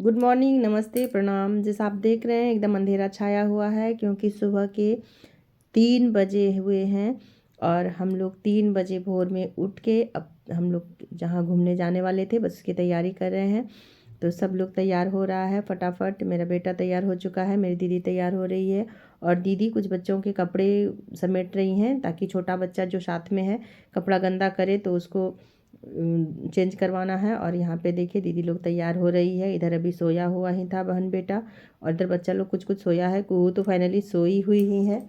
Good morning, नमस्ते, प्रणाम। जैसा आप देख रहे हैं एकदम अंधेरा छाया हुआ है क्योंकि सुबह के 3 बजे हुए हैं और हम लोग 3 बजे भोर में उठ के अब हम लोग जहाँ घूमने जाने वाले थे बस उसकी तैयारी कर रहे हैं। तो सब लोग तैयार हो रहा है फटाफट। मेरा बेटा तैयार हो चुका है, मेरी दीदी तैयार हो रही है और दीदी कुछ बच्चों के कपड़े समेट रही हैं ताकि छोटा बच्चा जो साथ में है कपड़ा गंदा करे तो उसको चेंज करवाना है। और यहाँ पे देखिए दीदी लोग तैयार हो रही है। इधर अभी सोया हुआ ही था बहन बेटा और इधर बच्चा लोग कुछ कुछ सोया है। कुहू तो फाइनली सोई हुई ही है।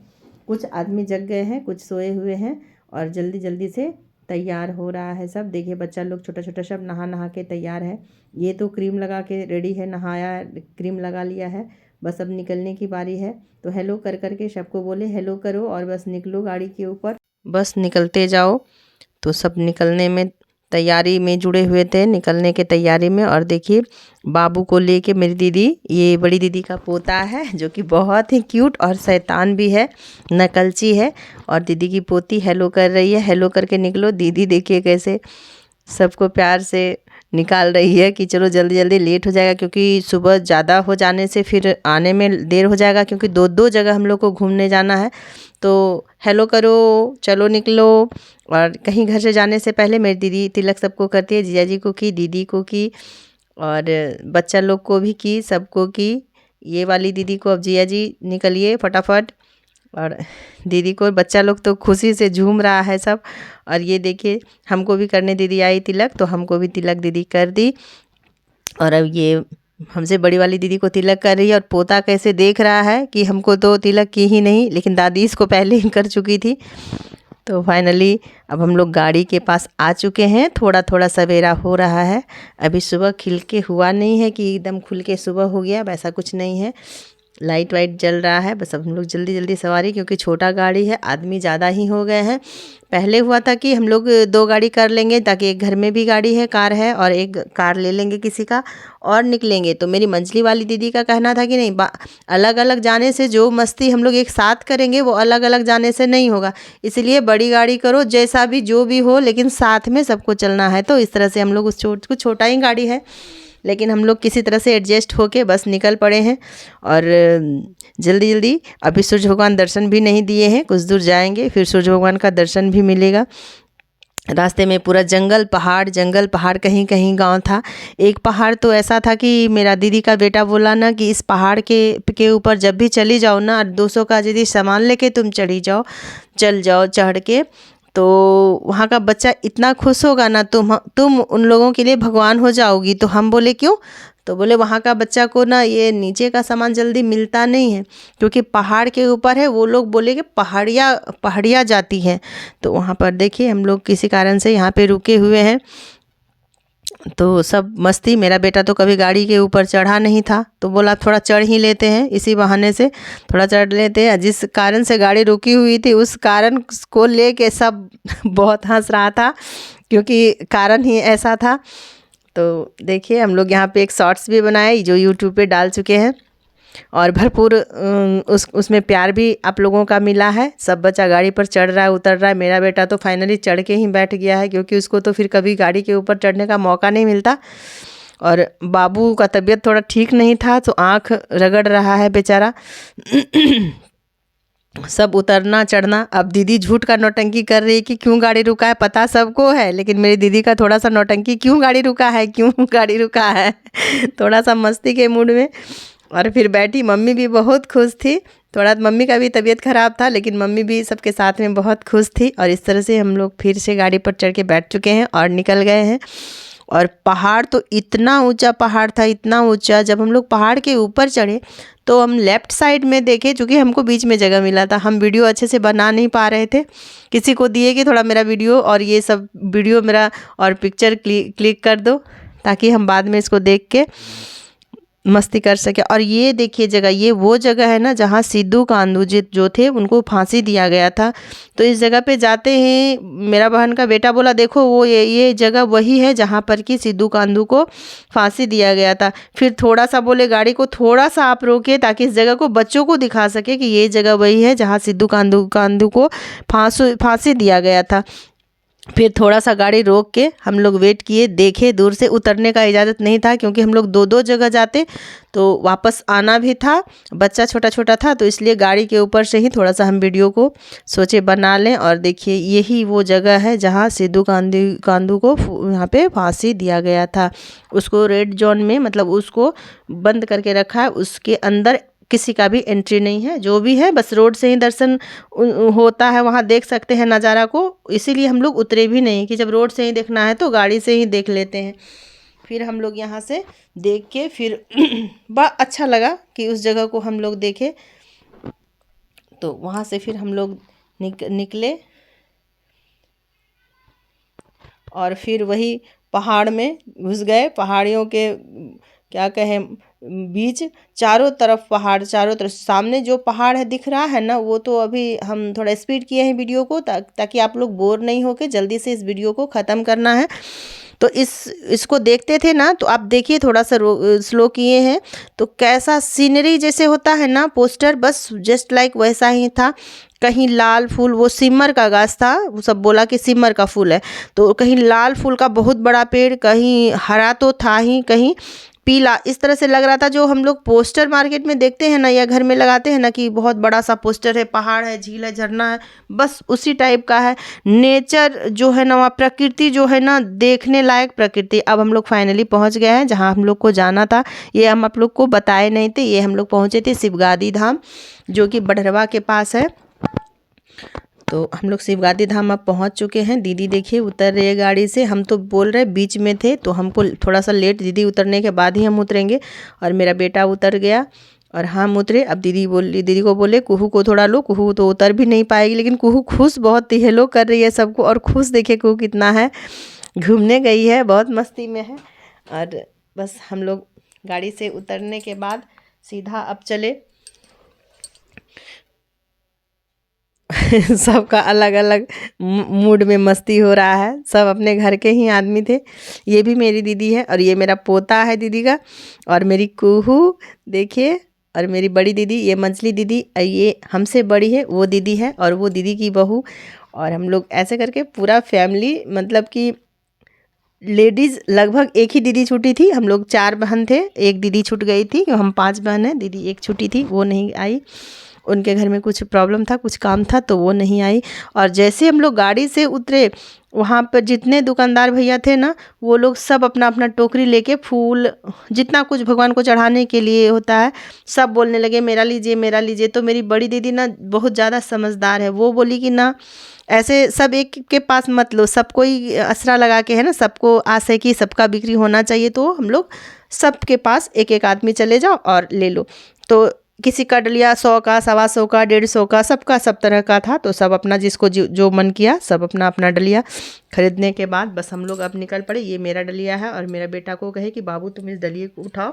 कुछ आदमी जग गए हैं, कुछ सोए हुए हैं और जल्दी जल्दी से तैयार हो रहा है सब। देखिए बच्चा लोग छोटा छोटा सब नहा नहा के तैयार है। ये तो क्रीम लगा के रेडी है, नहाया क्रीम लगा लिया है, बस अब निकलने की बारी है। तो हेलो कर कर के सबको बोले हेलो करो और बस निकलो गाड़ी के ऊपर, बस निकलते जाओ। तो सब निकलने में तैयारी में जुड़े हुए थे, निकलने के तैयारी में। और देखिए बाबू को लेके मेरी दीदी, ये बड़ी दीदी का पोता है जो कि बहुत ही क्यूट और शैतान भी है, नकलची है। और दीदी की पोती हेलो कर रही है, हेलो करके निकलो। दीदी देखिए कैसे सबको प्यार से निकाल रही है कि चलो जल्दी जल्दी, लेट हो जाएगा क्योंकि सुबह ज़्यादा हो जाने से फिर आने में देर हो जाएगा क्योंकि दो दो जगह हम लोग को घूमने जाना है। तो हेलो करो, चलो निकलो। और कहीं घर से जाने से पहले मेरी दीदी तिलक सबको करती है, जीजा जी को की, दीदी को की और बच्चा लोग को भी की, सबको की। ये वाली दीदी को अब जीजा जी निकलिए फटाफट। और दीदी को, बच्चा लोग तो खुशी से झूम रहा है सब। और ये देखिए हमको भी करने दीदी आई तिलक, तो हमको भी तिलक दीदी कर दी। और अब ये हमसे बड़ी वाली दीदी को तिलक कर रही है और पोता कैसे देख रहा है कि हमको तो तिलक की ही नहीं, लेकिन दादी इसको पहले ही कर चुकी थी। तो फाइनली अब हम लोग गाड़ी के पास आ चुके हैं। थोड़ा थोड़ा सवेरा हो रहा है, अभी सुबह खिल के हुआ नहीं है कि एकदम खुल के सुबह हो गया, वैसा कुछ नहीं है। लाइट वाइट जल रहा है, बस अब हम लोग जल्दी जल्दी सवारी, क्योंकि छोटा गाड़ी है, आदमी ज़्यादा ही हो गए हैं। पहले हुआ था कि हम लोग 2 गाड़ी कर लेंगे ताकि एक घर में भी गाड़ी है, कार है, और एक कार ले लेंगे किसी का और निकलेंगे। तो मेरी मंझली वाली दीदी का कहना था कि नहीं, अलग अलग जाने से जो मस्ती हम लोग एक साथ करेंगे वो अलग अलग जाने से नहीं होगा, इसलिए बड़ी गाड़ी करो, जैसा भी जो भी हो लेकिन साथ में सबको चलना है। तो इस तरह से हम लोग उस कुछ छोटा ही गाड़ी है लेकिन हम लोग किसी तरह से एडजस्ट होके बस निकल पड़े हैं। और जल्दी जल्दी, अभी सूर्य भगवान दर्शन भी नहीं दिए हैं, कुछ दूर जाएंगे फिर सूर्य भगवान का दर्शन भी मिलेगा। रास्ते में पूरा जंगल पहाड़, कहीं कहीं गांव था। एक पहाड़ तो ऐसा था कि मेरा दीदी का बेटा बोला ना कि इस पहाड़ के ऊपर जब भी चली जाओ ना, 200 का यदि सामान लेके तुम चल जाओ चढ़ के, तो वहाँ का बच्चा इतना खुश होगा ना, तुम उन लोगों के लिए भगवान हो जाओगी। तो हम बोले क्यों? तो बोले वहाँ का बच्चा को ना ये नीचे का सामान जल्दी मिलता नहीं है क्योंकि पहाड़ के ऊपर है। वो लोग बोले कि पहाड़िया जाती हैं। तो वहाँ पर देखिए हम लोग किसी कारण से यहाँ पे रुके हुए हैं, तो सब मस्ती। मेरा बेटा तो कभी गाड़ी के ऊपर चढ़ा नहीं था, तो बोला थोड़ा चढ़ ही लेते हैं, इसी बहाने से थोड़ा चढ़ लेते हैं। जिस कारण से गाड़ी रुकी हुई थी उस कारण को लेके सब बहुत हंस रहा था क्योंकि कारण ही ऐसा था। तो देखिए हम लोग यहाँ पे एक शॉर्ट्स भी बनाए जो यूट्यूब पे डाल चुके हैं और भरपूर उसमें प्यार भी आप लोगों का मिला है। सब बच्चा गाड़ी पर चढ़ रहा है, उतर रहा है। मेरा बेटा तो फाइनली चढ़ के ही बैठ गया है क्योंकि उसको तो फिर कभी गाड़ी के ऊपर चढ़ने का मौका नहीं मिलता। और बाबू का तबीयत थोड़ा ठीक नहीं था तो आँख रगड़ रहा है बेचारा। सब उतरना चढ़ना। अब दीदी झूठ का नौटंकी कर रही है कि क्यों गाड़ी रुका है, पता सबको है, लेकिन मेरी दीदी का थोड़ा सा नौटंकी, क्यों गाड़ी रुका है, क्यों गाड़ी रुका है थोड़ा सा मस्ती के मूड में। और फिर बैठी, मम्मी भी बहुत खुश थी। थोड़ा मम्मी का भी तबीयत ख़राब था लेकिन मम्मी भी सबके साथ में बहुत खुश थी। और इस तरह से हम लोग फिर से गाड़ी पर चढ़ के बैठ चुके हैं और निकल गए हैं। और पहाड़ तो इतना ऊंचा पहाड़ था, इतना ऊंचा। जब हम लोग पहाड़ के ऊपर चढ़े तो हम लेफ़्ट साइड में देखे, चूँकि हमको बीच में जगह मिला था, हम वीडियो अच्छे से बना नहीं पा रहे थे। किसी को दिए कि थोड़ा मेरा वीडियो और ये सब वीडियो मेरा और पिक्चर क्लिक कर दो ताकि हम बाद में इसको देख के मस्ती कर सके। और ये देखिए जगह, ये वो जगह है ना जहाँ सिद्धू कांदू जो थे उनको फांसी दिया गया था। तो इस जगह पे जाते हैं, मेरा बहन का बेटा बोला देखो वो ये जगह वही है जहाँ पर कि सिद्धू कांदू को फांसी दिया गया था। फिर थोड़ा सा बोले गाड़ी को थोड़ा सा आप रोकिए ताकि इस जगह को बच्चों को दिखा सके कि ये जगह वही है जहाँ सिद्धू कांदू को फांसी दिया गया था। फिर थोड़ा सा गाड़ी रोक के हम लोग वेट किए, देखे दूर से। उतरने का इजाज़त नहीं था क्योंकि हम लोग दो दो जगह जाते, तो वापस आना भी था, बच्चा छोटा छोटा था, तो इसलिए गाड़ी के ऊपर से ही थोड़ा सा हम वीडियो को सोचे बना लें। और देखिए यही वो जगह है जहाँ सिद्धू कांदू को यहाँ पे फांसी दिया गया था। उसको रेड जोन में, मतलब उसको बंद करके रखा है, उसके अंदर किसी का भी एंट्री नहीं है। जो भी है बस रोड से ही दर्शन होता है, वहाँ देख सकते हैं नज़ारा को। इसीलिए हम लोग उतरे भी नहीं कि जब रोड से ही देखना है तो गाड़ी से ही देख लेते हैं। फिर हम लोग यहाँ से देख के फिर बड़ा अच्छा लगा कि उस जगह को हम लोग देखे। तो वहाँ से फिर हम लोग निकले और फिर वही पहाड़ में घुस गए। पहाड़ियों के क्या कहें बीच, चारों तरफ पहाड़, चारों तरफ सामने जो पहाड़ है दिख रहा है ना, वो तो अभी हम थोड़ा स्पीड किए हैं वीडियो को ताकि आप लोग बोर नहीं होके जल्दी से इस वीडियो को ख़त्म करना है। तो इसको देखते थे ना, तो आप देखिए थोड़ा सा स्लो किए हैं तो कैसा सीनरी जैसे होता है ना पोस्टर, बस जस्ट लाइक वैसा ही था। कहीं लाल फूल, वो सिमर का गाछ था, वो सब बोला कि सिमर का फूल है, तो कहीं लाल फूल का बहुत बड़ा पेड़, कहीं हरा तो था ही, कहीं पीला, इस तरह से लग रहा था। जो हम लोग पोस्टर मार्केट में देखते हैं ना या घर में लगाते हैं ना कि बहुत बड़ा सा पोस्टर है, पहाड़ है, झील है, झरना है, बस उसी टाइप का है। नेचर जो है ना, वहाँ प्रकृति जो है ना, देखने लायक प्रकृति। अब हम लोग फाइनली पहुँच गए हैं जहाँ हम लोग को जाना था। ये हम आप लोग को बताए नहीं थे, ये हम लोग पहुँचे थे शिवगादी धाम, जो कि बढ़रवा के पास है। तो हम लोग शिवगादी धाम अब पहुंच चुके हैं। दीदी देखिए उतर रही है गाड़ी से। हम तो बोल रहे बीच में थे तो हमको थोड़ा सा लेट, दीदी उतरने के बाद ही हम उतरेंगे। और मेरा बेटा उतर गया और हम उतरे। अब दीदी को बोले कुहू को थोड़ा लो, कुहू तो उतर भी नहीं पाएगी, लेकिन कुहू खुश बहुत थी, हेलो कर रही है सबको। और खुश देखिए कुहू कितना है, घूमने गई है, बहुत मस्ती में है। और बस हम लोग गाड़ी से उतरने के बाद सीधा अब चले सबका अलग अलग मूड में मस्ती हो रहा है, सब अपने घर के ही आदमी थे। ये भी मेरी दीदी है और ये मेरा पोता है दीदी का, और मेरी कुहू देखिए, और मेरी बड़ी दीदी ये मंजली दीदी, ये हमसे बड़ी है वो दीदी है, और वो दीदी की बहू। और हम लोग ऐसे करके पूरा फैमिली, मतलब कि लेडीज़ लगभग एक ही दीदी छूटी थी। हम लोग 4 बहन थे, एक दीदी छूट गई थी, हम 5 बहन हैं, दीदी एक छूटी थी, वो नहीं आई। उनके घर में कुछ प्रॉब्लम था, कुछ काम था, तो वो नहीं आई। और जैसे हम लोग गाड़ी से उतरे, वहाँ पर जितने दुकानदार भैया थे ना, वो लोग सब अपना अपना टोकरी लेके फूल, जितना कुछ भगवान को चढ़ाने के लिए होता है, सब बोलने लगे मेरा लीजिए, मेरा लीजिए। तो मेरी बड़ी दीदी ना बहुत ज़्यादा समझदार है, वो बोली कि ना ऐसे सब एक के पास मत लो, सब कोई असरा लगा के है ना, सबको आस है कि सबका बिक्री होना चाहिए, तो हम लोग सबके पास एक एक आदमी चले जाओ और ले लो। तो किसी का डलिया 100 का, 125 का, 150 का, सबका सब तरह का था। तो सब अपना जिसको जो मन किया सब अपना अपना डलिया खरीदने के बाद बस हम लोग अब निकल पड़े। ये मेरा डलिया है और मेरा बेटा को कहे कि बाबू तुम इस डलिए को उठाओ,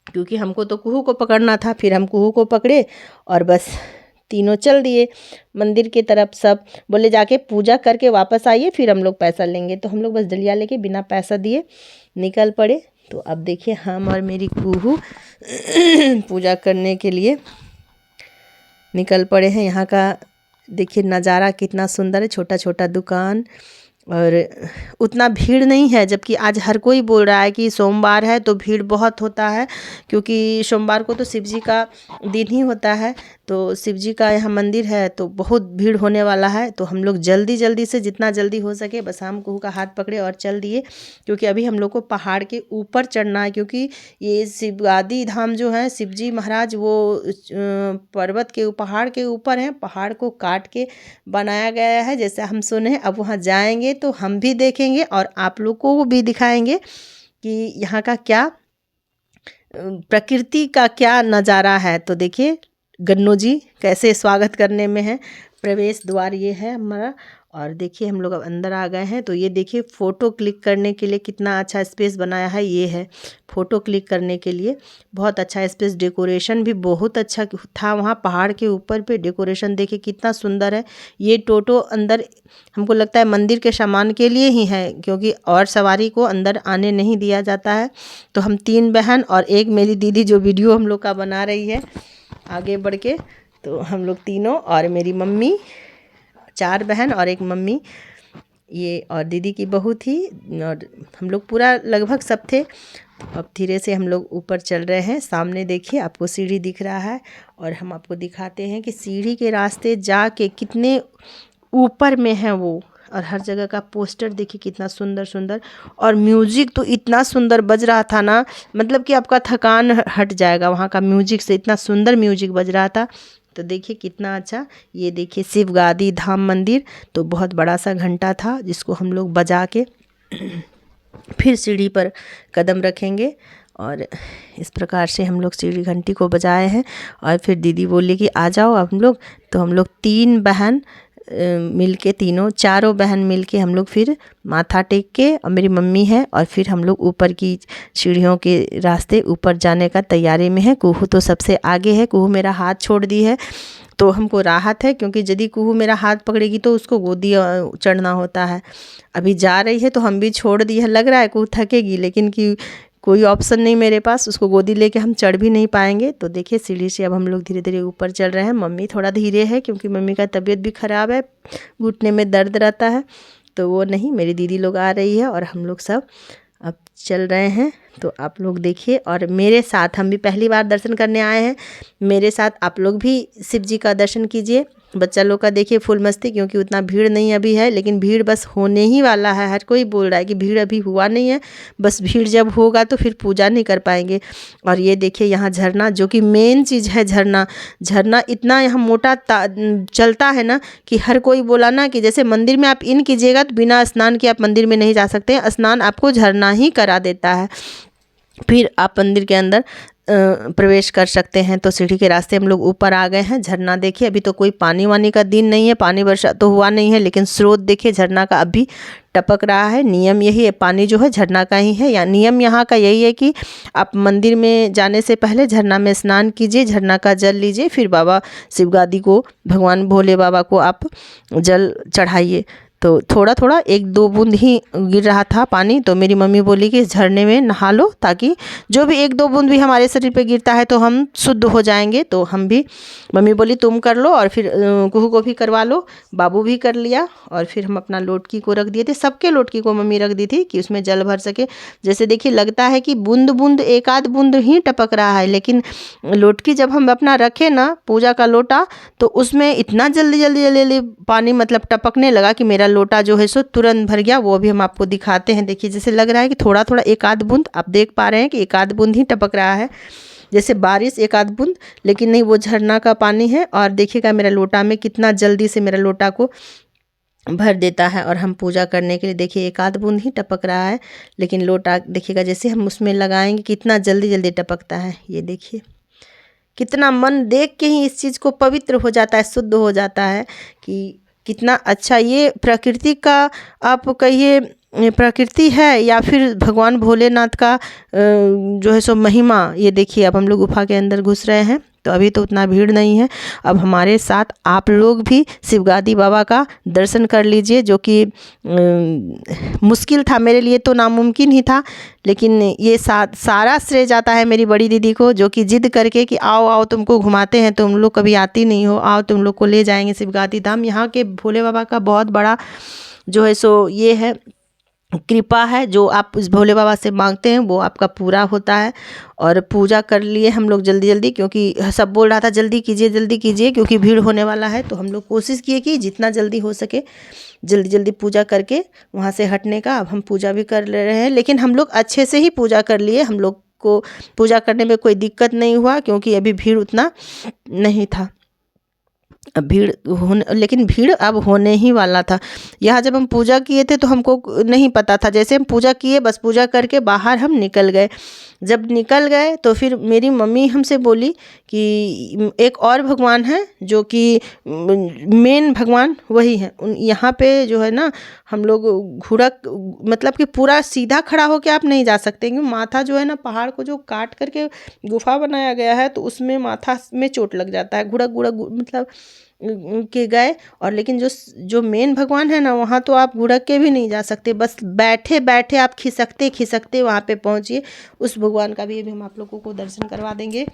क्योंकि हमको तो कुहू को पकड़ना था। फिर हम कुहू को पकड़े और बस तीनों चल दिए मंदिर की तरफ। सब बोले जाके पूजा करके वापस आइए, फिर हम लोग पैसा लेंगे। तो हम लोग बस डलिया लेके बिना पैसा दिए निकल पड़े। तो अब देखिए हम और मेरी कुहू पूजा करने के लिए निकल पड़े हैं। यहाँ का देखिए नज़ारा कितना सुंदर है, छोटा छोटा दुकान, और उतना भीड़ नहीं है। जबकि आज हर कोई बोल रहा है कि सोमवार है तो भीड़ बहुत होता है, क्योंकि सोमवार को तो शिव जी का दिन ही होता है। तो शिव जी का यहाँ मंदिर है तो बहुत भीड़ होने वाला है। तो हम लोग जल्दी जल्दी से, जितना जल्दी हो सके, बस हम कुहू का हाथ पकड़े और चल दिए, क्योंकि अभी हम लोग को पहाड़ के ऊपर चढ़ना है। क्योंकि ये शिवगादी धाम जो है, शिव जी महाराज वो पर्वत के, पहाड़ के ऊपर हैं, पहाड़ को काट के बनाया गया है जैसे हम सुने हैं। अब वहाँ जाएंगे तो हम भी देखेंगे और आप लोग को भी दिखाएंगे कि यहाँ का क्या प्रकृति का क्या नज़ारा है। तो देखिए गन्नू जी कैसे स्वागत करने में है। प्रवेश द्वार ये है हमारा। और देखिए हम लोग अब अंदर आ गए हैं। तो ये देखिए फ़ोटो क्लिक करने के लिए कितना अच्छा स्पेस बनाया है। ये है फ़ोटो क्लिक करने के लिए, बहुत अच्छा स्पेस। डेकोरेशन भी बहुत अच्छा था वहाँ पहाड़ के ऊपर पे। डेकोरेशन देखिए कितना सुंदर है। ये टोटो अंदर हमको लगता है मंदिर के सामान के लिए ही है, क्योंकि और सवारी को अंदर आने नहीं दिया जाता है। तो हम 3 बहन और एक मेरी दीदी जो वीडियो हम लोग का बना रही है आगे बढ़ के, तो हम लोग तीनों और मेरी मम्मी, 4 बहन और एक मम्मी, ये और दीदी की बहू थी और हम लोग पूरा लगभग सब थे। अब धीरे से हम लोग ऊपर चल रहे हैं। सामने देखिए आपको सीढ़ी दिख रहा है और हम आपको दिखाते हैं कि सीढ़ी के रास्ते जाके कितने ऊपर में है वो। और हर जगह का पोस्टर देखिए कितना सुंदर सुंदर, और म्यूजिक तो इतना सुंदर बज रहा था ना, मतलब कि आपका थकान हट जाएगा वहाँ का म्यूजिक से, इतना सुंदर म्यूजिक बज रहा था। तो देखिए कितना अच्छा। ये देखिए शिव गादी धाम मंदिर, तो बहुत बड़ा सा घंटा था जिसको हम लोग बजा के फिर सीढ़ी पर कदम रखेंगे। और इस प्रकार से हम लोग सीढ़ी घंटी को बजाए हैं। और फिर दीदी बोली कि आ जाओ हम लोग, तो हम लोग 3 बहन मिल के, चारों बहन मिल के हम लोग फिर माथा टेक के, और मेरी मम्मी है, और फिर हम लोग ऊपर की सीढ़ियों के रास्ते ऊपर जाने का तैयारी में है। कुहू तो सबसे आगे है, कुहू मेरा हाथ छोड़ दी है, तो हमको राहत है, क्योंकि यदि कुहू मेरा हाथ पकड़ेगी तो उसको गोदी चढ़ना होता है। अभी जा रही है तो हम भी छोड़ दिए है, लग रहा है कुहू थकेगी, लेकिन कि कोई ऑप्शन नहीं मेरे पास, उसको गोदी लेके हम चढ़ भी नहीं पाएंगे। तो देखिए सीढ़ी से अब हम लोग धीरे धीरे ऊपर चल रहे हैं। मम्मी थोड़ा धीरे है क्योंकि मम्मी का तबीयत भी ख़राब है, घुटने में दर्द रहता है, तो वो नहीं, मेरी दीदी लोग आ रही है और हम लोग सब अब चल रहे हैं। तो आप लोग देखिए, और मेरे साथ, हम भी पहली बार दर्शन करने आए हैं, मेरे साथ आप लोग भी शिव जी का दर्शन कीजिए। बच्चा लोग का देखिए फुल मस्ती, क्योंकि उतना भीड़ नहीं अभी है, लेकिन भीड़ बस होने ही वाला है। हर कोई बोल रहा है कि भीड़ अभी हुआ नहीं है, बस भीड़ जब होगा तो फिर पूजा नहीं कर पाएंगे। और ये देखिए यहाँ झरना, जो कि मेन चीज़ है, झरना इतना यहाँ मोटा चलता है ना, कि हर कोई बोला ना कि जैसे मंदिर में आप इन कीजिएगा तो बिना स्नान के आप मंदिर में नहीं जा सकते, स्नान आपको झरना ही करा देता है, फिर आप मंदिर के अंदर प्रवेश कर सकते हैं। तो सीढ़ी के रास्ते हम लोग ऊपर आ गए हैं। झरना देखिए, अभी तो कोई पानी वानी का दिन नहीं है, पानी वर्षा तो हुआ नहीं है, लेकिन स्रोत देखिए झरना का अभी टपक रहा है। नियम यही है, पानी जो है झरना का ही है, या नियम यहाँ का यही है कि आप मंदिर में जाने से पहले झरना में स्नान कीजिए, झरना का जल लीजिए, फिर बाबा शिवगादी को, भगवान भोले बाबा को आप जल चढ़ाइए। तो थोड़ा थोड़ा 1-2 बूंद ही गिर रहा था पानी, तो मेरी मम्मी बोली कि इस झरने में नहा लो, ताकि जो भी 1-2 बूंद भी हमारे शरीर पे गिरता है तो हम शुद्ध हो जाएंगे। तो हम भी, मम्मी बोली तुम कर लो, और फिर कुहू को भी करवा लो, बाबू भी कर लिया। और फिर हम अपना लोटकी को रख दिए थे, सबके लोटकी को मम्मी रख दी थी कि उसमें जल भर सके। जैसे देखिए लगता है कि बूंद बूंद, 1-आध बूंद ही टपक रहा है, लेकिन लोटकी जब हम अपना रखे ना, पूजा का लोटा, तो उसमें इतना जल्दी जल्दी जल्दी पानी मतलब टपकने लगा कि मेरा लोटा जो है सो तुरंत भर गया। वो भी हम आपको दिखाते हैं। देखिए जैसे लग रहा है कि थोड़ा थोड़ा 1-आध बूंद, आप देख पा रहे हैं कि 1-आध बूंद ही टपक रहा है, जैसे बारिश 1-आध बूंद, लेकिन नहीं, वो झरना का पानी है। और देखिएगा मेरा लोटा में कितना जल्दी से मेरा लोटा को भर देता है। और हम पूजा करने के लिए देखिए 1-आध बूंद ही टपक रहा है, लेकिन लोटा देखिएगा जैसे हम उसमें लगाएंगे कितना जल्दी जल्दी टपकता है। ये देखिए कितना मन देख के ही इस चीज़ को पवित्र हो जाता है, शुद्ध हो जाता है, कि कितना अच्छा ये प्रकृति का, आप कहिए प्रकृति है या फिर भगवान भोलेनाथ का जो है सो महिमा। ये देखिए अब हम लोग गुफा के अंदर घुस रहे हैं, तो अभी तो उतना भीड़ नहीं है। अब हमारे साथ आप लोग भी शिवगादी बाबा का दर्शन कर लीजिए, जो कि मुश्किल था मेरे लिए, तो नामुमकिन ही था, लेकिन ये सारा श्रेय जाता है मेरी बड़ी दीदी को, जो कि जिद करके कि आओ आओ तुमको घुमाते हैं, तुम लोग कभी आती नहीं हो, आओ तुम लोग को ले जाएंगे शिवगादी धाम। यहाँ के भोले बाबा का बहुत बड़ा जो है सो ये है, कृपा है, जो आप इस भोले बाबा से मांगते हैं वो आपका पूरा होता है। और पूजा कर लिए हम लोग जल्दी जल्दी, क्योंकि सब बोल रहा था जल्दी कीजिए क्योंकि भीड़ होने वाला है। तो हम लोग कोशिश किए कि जितना जल्दी हो सके जल्दी जल्दी पूजा करके वहाँ से हटने का। अब हम पूजा भी कर ले रहे हैं, लेकिन हम लोग अच्छे से ही पूजा कर लिए, हम लोग को पूजा करने में कोई दिक्कत नहीं हुआ, क्योंकि अभी भीड़ उतना नहीं था। अब भीड़ होने, लेकिन भीड़ अब होने ही वाला था। यहाँ जब हम पूजा किए थे तो हमको नहीं पता था, जैसे हम पूजा किए बस पूजा करके बाहर हम निकल गए। जब निकल गए तो फिर मेरी मम्मी हमसे बोली कि एक और भगवान है, जो कि मेन भगवान वही है। यहाँ पे जो है ना, हम लोग घुड़क मतलब कि पूरा सीधा खड़ा होकर आप नहीं जा सकते, क्योंकि माथा जो है ना, पहाड़ को जो काट करके गुफा बनाया गया है, तो उसमें माथा में चोट लग जाता है, घुड़क मतलब के गए। और लेकिन जो मेन भगवान है ना, वहाँ तो आप घुड़क के भी नहीं जा सकते, बस बैठे बैठे आप खिसकते वहाँ पे पहुँचिए। उस भगवान का भी अभी हम आप लोगों को दर्शन करवा देंगे।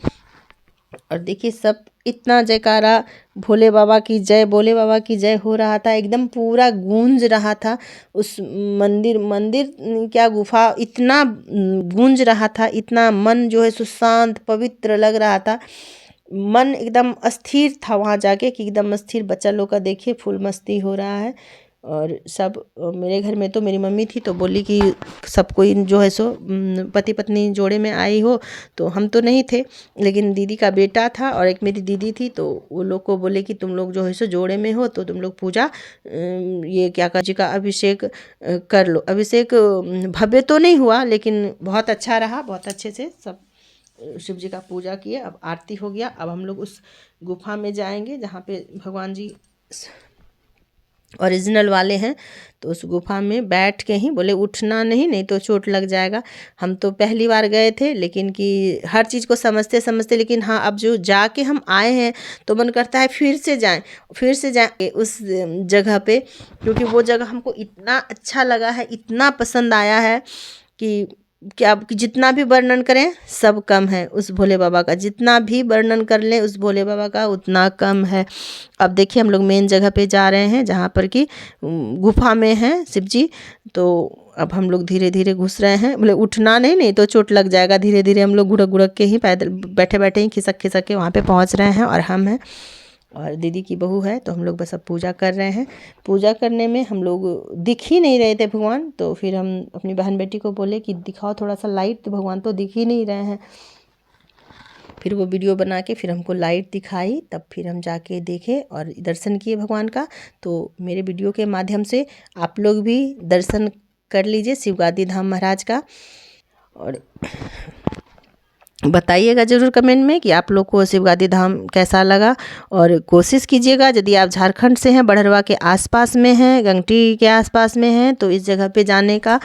और देखिए सब इतना जयकारा भोले बाबा की जय, भोले बाबा की जय हो रहा था, एकदम पूरा गूंज रहा था। उस मंदिर मंदिर क्या गुफा, इतना गूंज रहा था, इतना मन जो है सो शांत पवित्र लग रहा था। मन एकदम अस्थिर था वहाँ जाके, कि एकदम अस्थिर। बच्चा लोग का देखिए फुल मस्ती हो रहा है। और सब मेरे घर में तो मेरी मम्मी थी तो बोली कि सब कोई जो है सो पति पत्नी जोड़े में आई हो। तो हम तो नहीं थे, लेकिन दीदी का बेटा था और एक मेरी दीदी थी, तो वो लोग को बोले कि तुम लोग जो है सो जोड़े में हो तो तुम लोग पूजा ये क्या जी का अभिषेक कर लो। अभिषेक भव्य तो नहीं हुआ, लेकिन बहुत अच्छा रहा, बहुत अच्छे से सब शिव जी का पूजा किए। अब आरती हो गया। अब हम लोग उस गुफा में जाएंगे जहाँ पे भगवान जी ओरिजिनल वाले हैं। तो उस गुफा में बैठ के ही बोले उठना नहीं, नहीं तो चोट लग जाएगा। हम तो पहली बार गए थे, लेकिन कि हर चीज़ को समझते समझते, लेकिन हाँ अब जो जाके हम आए हैं तो मन करता है फिर से जाएं उस जगह पे, क्योंकि वो जगह हमको इतना अच्छा लगा है, इतना पसंद आया है कि क्या जितना भी वर्णन करें सब कम है उस भोले बाबा का, जितना भी वर्णन कर लें उस भोले बाबा का उतना कम है। अब देखिए हम लोग मेन जगह पे जा रहे हैं जहाँ पर कि गुफा में हैं शिव जी। तो अब हम लोग धीरे धीरे घुस रहे हैं, बोले उठना नहीं, नहीं तो चोट लग जाएगा। धीरे धीरे हम लोग गुड़क गुड़क के ही पैदल बैठे बैठे ही खिसक खिसक के वहाँ पे पहुँच रहे हैं। और हम हैं और दीदी की बहू है, तो हम लोग बस अब पूजा कर रहे हैं। पूजा करने में हम लोग दिख ही नहीं रहे थे भगवान, तो फिर हम अपनी बहन बेटी को बोले कि दिखाओ थोड़ा सा लाइट, तो भगवान तो दिख ही नहीं रहे हैं। फिर वो वीडियो बना के फिर हमको लाइट दिखाई, तब फिर हम जाके देखे और दर्शन किए भगवान का। तो मेरे वीडियो के माध्यम से आप लोग भी दर्शन कर लीजिए शिवगादी धाम महाराज का। और बताइएगा ज़रूर कमेंट में कि आप लोग को शिवगादी धाम कैसा लगा। और कोशिश कीजिएगा यदि आप झारखंड से हैं, बड़हरवा के आसपास में हैं, गंगटी के आसपास में हैं, तो इस जगह पे जाने का,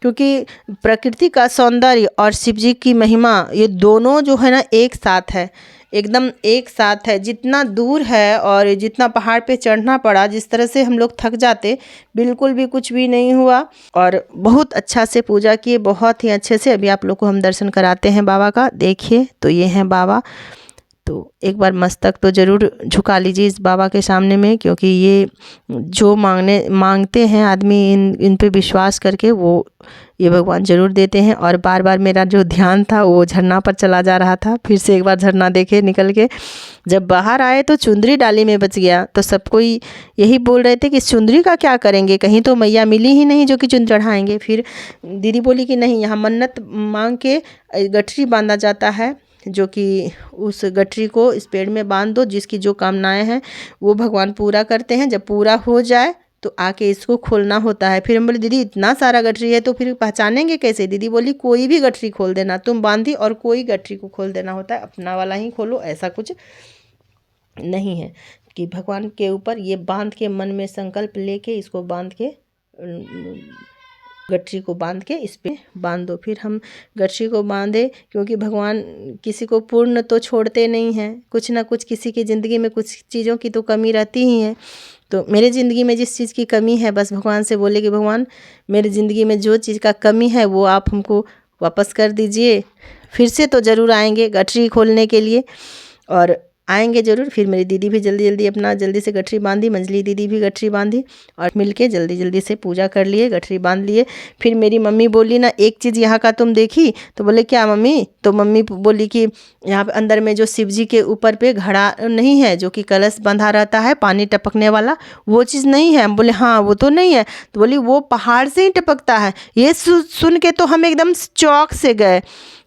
क्योंकि प्रकृति का सौंदर्य और शिव जी की महिमा ये दोनों जो है ना एक साथ है, एकदम एक साथ है। जितना दूर है और जितना पहाड़ पे चढ़ना पड़ा, जिस तरह से हम लोग थक जाते, बिल्कुल भी कुछ भी नहीं हुआ। और बहुत अच्छा से पूजा किए, बहुत ही अच्छे से। अभी आप लोग को हम दर्शन कराते हैं बाबा का। देखिए तो ये हैं बाबा, तो एक बार मस्तक तो ज़रूर झुका लीजिए इस बाबा के सामने में, क्योंकि ये जो मांगते हैं आदमी इन पे विश्वास करके, वो ये भगवान ज़रूर देते हैं। और बार बार मेरा जो ध्यान था वो झरना पर चला जा रहा था। फिर से एक बार झरना देखे निकल के, जब बाहर आए तो चुंदरी डाली में बच गया। तो सब कोई यही बोल रहे थे कि इस चुंदरी का क्या करेंगे, कहीं तो मैया मिली ही नहीं जो कि चुंदरी चढ़ाएंगे। फिर दीदी बोली कि नहीं, यहाँ मन्नत मांग के गठरी बांधा जाता है, जो कि उस गठरी को इस पेड़ में बांध दो, जिसकी जो कामनाएं हैं वो भगवान पूरा करते हैं। जब पूरा हो जाए तो आके इसको खोलना होता है। फिर हम बोले दीदी इतना सारा गठरी है तो फिर पहचानेंगे कैसे। दीदी बोली कोई भी गठरी खोल देना, तुम बांधी और कोई गठरी को खोल देना होता है, अपना वाला ही खोलो, ऐसा कुछ नहीं है। कि भगवान के ऊपर ये बांध के मन में संकल्प लेके इसको बांध के गठरी को बांध के इस पे बांध दो। फिर हम गठरी को बांधे, क्योंकि भगवान किसी को पूर्ण तो छोड़ते नहीं हैं, कुछ ना कुछ किसी की ज़िंदगी में कुछ चीज़ों की तो कमी रहती ही है। तो मेरे ज़िंदगी में जिस चीज़ की कमी है, बस भगवान से बोले कि भगवान मेरी ज़िंदगी में जो चीज़ का कमी है वो आप हमको वापस कर दीजिए। फिर से तो ज़रूर आएंगे गठरी खोलने के लिए, और आएंगे ज़रूर। फिर मेरी दीदी भी जल्दी से गठरी बांधी, मंजली दीदी भी गठरी बांधी, और मिलके जल्दी से पूजा कर लिए, गठरी बांध लिए। फिर मेरी मम्मी बोली ना एक चीज़ यहाँ का तुम देखी, तो बोले क्या मम्मी। तो मम्मी बोली कि यहाँ पे अंदर में जो शिव जी के ऊपर पे घड़ा नहीं है, जो कि कलश बंधा रहता है पानी टपकने वाला, वो चीज़ नहीं है। हम बोले हाँ वो तो नहीं है। तो बोली वो पहाड़ से ही टपकता है। ये सुन के तो हम एकदम चौक से गए।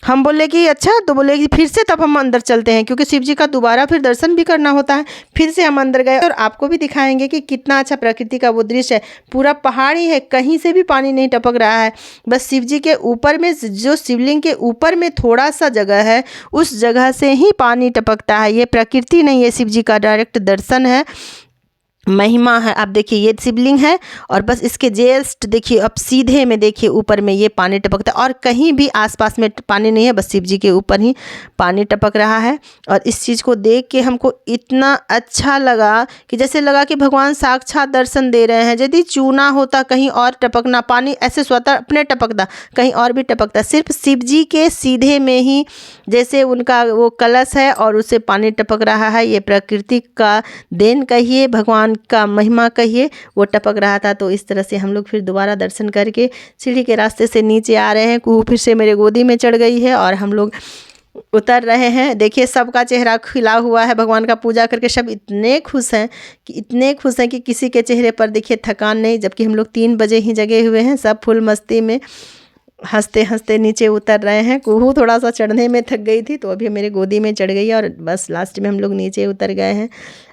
हम बोले कि अच्छा, तो बोले कि फिर से तब हम अंदर चलते हैं, क्योंकि शिव जी का दोबारा फिर दर्शन भी करना होता है। फिर से हम अंदर गए और आपको भी दिखाएंगे कि कितना अच्छा प्रकृति का वो दृश्य है। पूरा पहाड़ ही है, कहीं से भी पानी नहीं टपक रहा है। बस शिव जी के ऊपर में, जो शिवलिंग के ऊपर में थोड़ा सा जगह है, उस जगह से ही पानी टपकता है। ये प्रकृति नहीं है, शिव जी का डायरेक्ट दर्शन है। महिमा है। आप देखिए ये शिवलिंग है और बस इसके जस्ट देखिए अब सीधे में देखिए ऊपर में ये पानी टपकता है और कहीं भी आसपास में पानी नहीं है, बस शिव जी के ऊपर ही पानी टपक रहा है। और इस चीज़ को देख के हमको इतना अच्छा लगा कि जैसे लगा कि भगवान साक्षात दर्शन दे रहे हैं। यदि चूना होता कहीं और टपकना, पानी ऐसे स्वतः अपने टपकता, कहीं और भी टपकता, सिर्फ शिव जी के सीधे में ही जैसे उनका वो कलश है और उससे पानी टपक रहा है। ये प्रकृति का देन कहिए, भगवान का महिमा कहिए, वो टपक रहा था। तो इस तरह से हम लोग फिर दोबारा दर्शन करके सीढ़ी के रास्ते से नीचे आ रहे हैं। कुहू फिर से मेरे गोदी में चढ़ गई है और हम लोग उतर रहे हैं। देखिए सबका चेहरा खिला हुआ है, भगवान का पूजा करके सब इतने खुश हैं कि किसी के चेहरे पर देखिए थकान नहीं। जबकि हम लोग 3 बजे ही जगे हुए हैं, सब फुल मस्ती में हंसते हंसते नीचे उतर रहे हैं। कुहू थोड़ा सा चढ़ने में थक गई थी तो अभी मेरे गोदी में चढ़ गई है और बस लास्ट में हम लोग नीचे उतर गए हैं।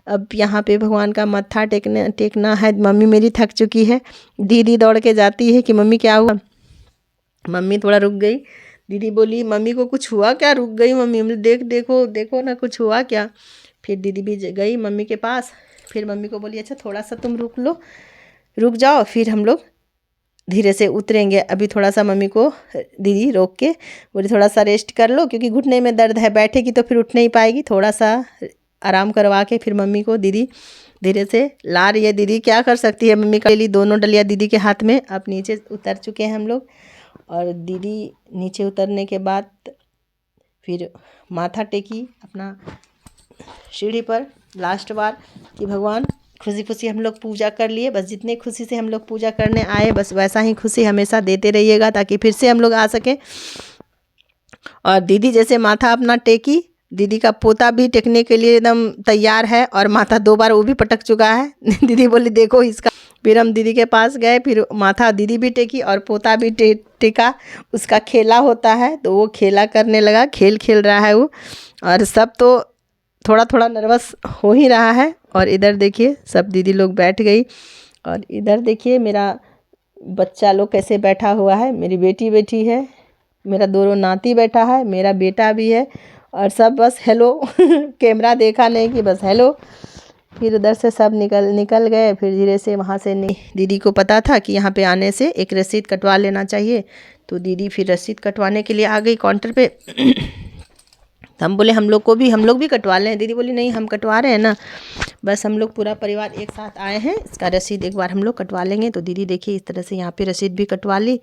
अब यहाँ पे भगवान का मत्था टेकना है। मम्मी मेरी थक चुकी है। दीदी दौड़ के जाती है कि मम्मी क्या हुआ। मम्मी थोड़ा रुक गई। दीदी बोली मम्मी को कुछ हुआ क्या, रुक गई मम्मी। हमने देखो देखो ना कुछ हुआ क्या। फिर दीदी भी गई मम्मी के पास। फिर मम्मी को बोली अच्छा थोड़ा सा तुम रुक जाओ, फिर हम लोग धीरे से उतरेंगे। अभी थोड़ा सा मम्मी को दीदी रोक के बोली थोड़ा सा रेस्ट कर लो क्योंकि घुटने में दर्द है, बैठेगी तो फिर उठ नहीं पाएगी। थोड़ा सा आराम करवा के फिर मम्मी को दीदी धीरे से ला रही है। दीदी क्या कर सकती है, मम्मी का ले ली दोनों डलिया दीदी के हाथ में। अब नीचे उतर चुके हैं हम लोग और दीदी नीचे उतरने के बाद फिर माथा टेकी अपना सीढ़ी पर लास्ट बार कि भगवान खुशी खुशी हम लोग पूजा कर लिए। बस जितने खुशी से हम लोग पूजा करने आए बस वैसा ही खुशी हमेशा देते रहिएगा ताकि फिर से हम लोग आ सकें। और दीदी जैसे माथा अपना टेकी, दीदी का पोता भी टेकने के लिए एकदम तैयार है और माथा 2 बार वो भी पटक चुका है। दीदी बोली देखो इसका। फिर हम दीदी के पास गए, फिर माथा दीदी भी टेकी और पोता भी टेका। उसका खेला होता है तो वो खेला करने लगा, खेल रहा है वो। और सब तो थोड़ा थोड़ा नर्वस हो ही रहा है। और इधर देखिए सब दीदी लोग बैठ गई और इधर देखिए मेरा बच्चा लोग कैसे बैठा हुआ है। मेरी बेटी बैठी है, मेरा दोनों नाती बैठा है, मेरा बेटा भी है और सब बस हेलो कैमरा देखा नहीं कि बस हेलो। फिर उधर से सब निकल गए। फिर धीरे से वहाँ से दीदी को पता था कि यहाँ पे आने से एक रसीद कटवा लेना चाहिए। तो दीदी फिर रसीद कटवाने के लिए आ गई काउंटर पे। हम बोले हम लोग भी कटवा लें। दीदी बोली नहीं हम कटवा रहे हैं ना, बस हम लोग पूरा परिवार एक साथ आए हैं, इसका रसीद एक बार हम लोग कटवा लेंगे। तो दीदी देखिए इस तरह से यहाँ पे रसीद भी कटवा ली।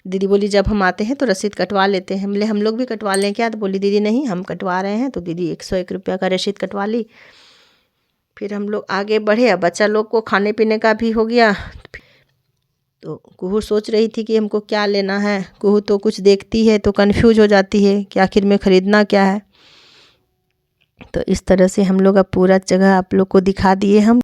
दीदी बोली जब हम आते हैं तो रसीद कटवा लेते हैं। बोले हम लोग भी कटवा लें क्या, तो बोली दीदी नहीं हम कटवा रहे हैं। तो दीदी 101 रुपया का रसीद कटवा ली। फिर हम लोग आगे बढ़े। अब बच्चा लोग को खाने पीने का भी हो गया। तो कुहू सोच रही थी कि हमको क्या लेना है। कुहू तो कुछ देखती है तो कंफ्यूज हो जाती है कि आखिर में ख़रीदना क्या है। तो इस तरह से हम लोग अब पूरा जगह आप लोग को दिखा दिए हम।